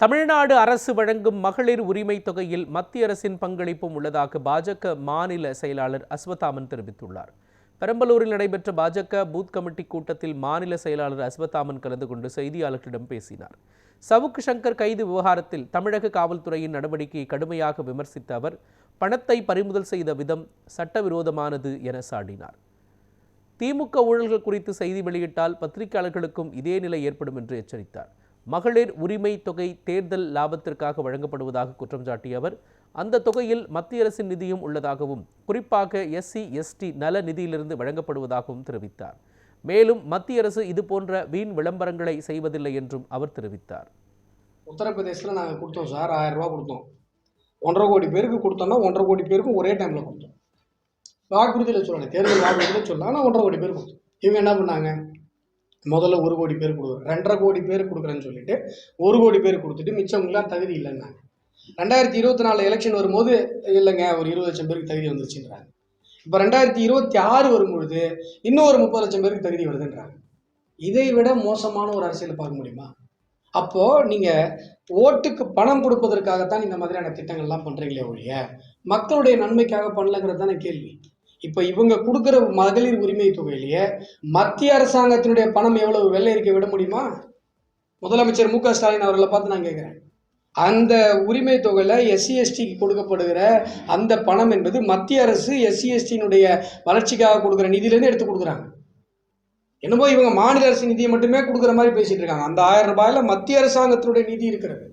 தமிழ்நாடு அரசு வழங்கும் மகளிர் உரிமை தொகையில் மத்திய அரசின் பங்களிப்பும் உள்ளதாக பாஜக மாநில செயலாளர் அஸ்வத்தாமன் தெரிவித்துள்ளார். பெரம்பலூரில் நடைபெற்ற பாஜக பூத் கமிட்டி கூட்டத்தில் மாநில செயலாளர் அஸ்வத்தாமன் கலந்து கொண்டு செய்தியாளர்களிடம் பேசினார். சவுக்கு சங்கர் கைது விவகாரத்தில் தமிழக காவல்துறையின் நடவடிக்கையை கடுமையாக விமர்சித்த அவர் பணத்தை பறிமுதல் செய்த விதம் சட்டவிரோதமானது என சாடினார். திமுக ஊழல்கள் குறித்து செய்தி வெளியிட்டால் பத்திரிகையாளர்களுக்கும் இதே நிலை ஏற்படும் என்று எச்சரித்தார். மகளிர் உரிமை தொகை தேர்தல் லாபத்திற்காக வழங்கப்படுவதாக குற்றம் சாட்டிய அவர் அந்த தொகையில் மத்திய அரசின் நிதியும் உள்ளதாகவும் குறிப்பாக SC/ST நல நிதியிலிருந்து வழங்கப்படுவதாகவும் தெரிவித்தார். மேலும் மத்திய அரசு இதுபோன்ற வீண் விளம்பரங்களை செய்வதில்லை என்றும் அவர் தெரிவித்தார். உத்தரப்பிரதேசத்தில் நாங்கள் கொடுத்தோம் சார், 1000 ரூபா கொடுத்தோம். 1.5 கோடி பேருக்கு கொடுத்தோம்னா 1.5 கோடி பேருக்கும் ஒரே டைமில் கொடுத்தோம். வாக்குறுதியில் சொல்லலை, தேர்தல் வாக்குறுதியில் சொல்லலாம். ஆனால் 1.5 கோடி பேர் கொடுத்தோம். இவங்க என்ன பண்ணாங்க, முதல்ல 1 கோடி பேர் கொடுக்குறோம், 2.5 கோடி பேர் கொடுக்குறேன்னு சொல்லிட்டு 1 கோடி பேர் கொடுத்துட்டு மிச்சவங்களாம் தகுதி இல்லைன்னாங்க. 2024 எலெக்ஷன் வரும்போது இல்லைங்க ஒரு 20 லட்சம் பேருக்கு தகுதி வந்துருச்சுன்றாங்க. இப்போ 2026 வரும்பொழுது இன்னும் ஒரு 30 லட்சம் பேருக்கு தகுதி வருதுன்றாங்க. இதை விட மோசமான ஒரு அரசியல் பார்க்க முடியுமா? அப்போது நீங்கள் ஓட்டுக்கு பணம் கொடுப்பதற்காகத்தான் இந்த மாதிரியான திட்டங்கள்லாம் பண்ணுறீங்களே ஒழிய மக்களுடைய நன்மைக்காக பண்ணலங்கிறது தானே கேள்வி. இப்போ இவங்க கொடுக்குற மகளிர் உரிமை தொகையிலேயே மத்திய அரசாங்கத்தினுடைய பணம் எவ்வளவு வெள்ளை அறிக்கை விட முடியுமா? முதலமைச்சர் மு க ஸ்டாலின் அவர்களை பார்த்து நான் கேட்குறேன், அந்த உரிமை தொகையில் SC/STக்கு கொடுக்கப்படுகிற அந்த பணம் என்பது மத்திய அரசு SC/STனுடைய வளர்ச்சிக்காக கொடுக்குற நிதியிலேருந்து எடுத்து கொடுக்குறாங்க. என்னமோ இவங்க மாநில அரசு நிதியை மட்டுமே கொடுக்குற மாதிரி பேசிட்டு இருக்காங்க. அந்த 1000 ரூபாயில மத்திய அரசாங்கத்தினுடைய நிதி இருக்கிறது.